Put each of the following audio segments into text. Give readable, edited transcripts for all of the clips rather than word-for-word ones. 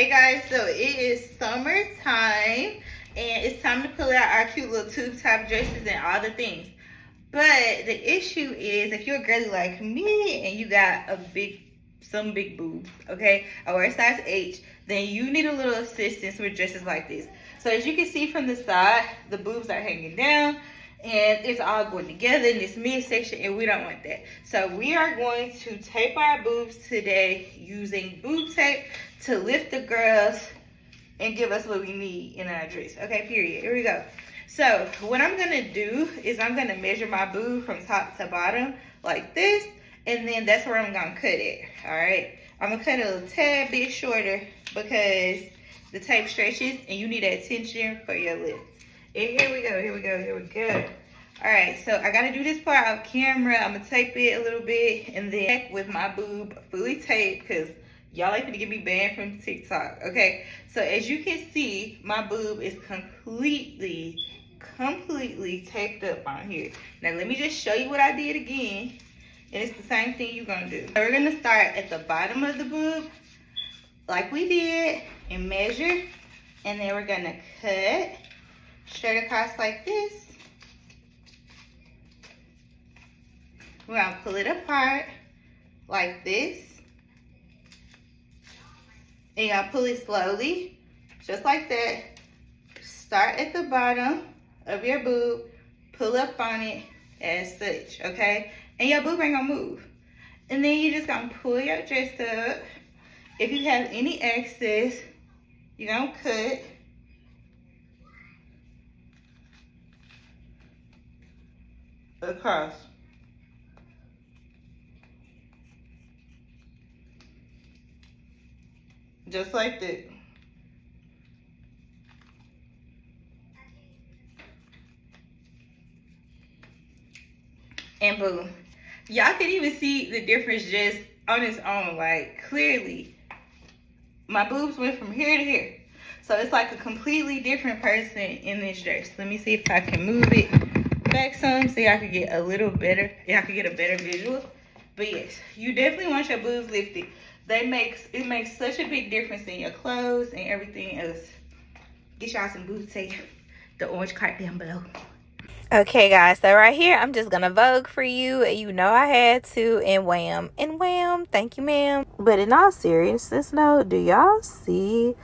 Hey guys, so it is summertime and it's time to pull out our cute little tube top dresses and all the things. But the issue is if you're a girly like me and you got some big boobs, okay, or a size H, then you need a little assistance with dresses like this. So as you can see from the side, the boobs are hanging down and it's all going together in this midsection, and we don't want that. So we are going to tape our boobs today using boob tape to lift the girls and give us what we need in our dress. Okay, period. Here we go. So what I'm gonna do is I'm gonna measure my boob from top to bottom like this, and then that's where I'm gonna cut it. All right, I'm gonna cut it a little tad bit shorter because the tape stretches and you need that tension for your lift. And here we go. All right, so I gotta do this part off camera. I'm gonna tape it a little bit and then with my boob fully taped because y'all like to get me banned from TikTok. Okay, so as you can see, my boob is completely taped up on here. Now let me just show you what I did again, and it's the same thing you're gonna do. So we're gonna start at the bottom of the boob like we did and measure, and then we're gonna cut straight across like this. We're gonna pull it apart like this. And you're gonna pull it slowly, just like that. Start at the bottom of your boob, pull up on it as such, okay? And your boob ain't gonna move. And then you're just gonna pull your dress up. If you have any excess, you're gonna cut. Across. Just like that. And boom. Y'all can even see the difference just on its own. Like, clearly, my boobs went from here to here. So it's like a completely different person in this dress. Let me see if I can move it back some so y'all can get a little better. Y'all can get a better visual. But yes, you definitely want your boobs lifted. It makes such a big difference in your clothes and everything else. Get y'all some Boobtape, the orange card down below. Okay guys, so right here I'm just gonna Vogue for you. You know I had to, and wham, thank you ma'am. But in all seriousness though, do y'all see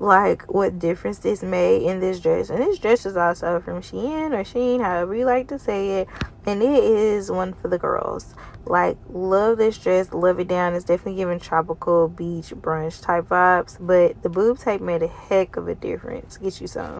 like what difference this made in this dress? And this dress is also from Shein or Shein, however you like to say it, and it is one for the girls. Like, love this dress, love it down. It's definitely giving tropical beach brunch type vibes, but the boob tape made a heck of a difference. Get you some.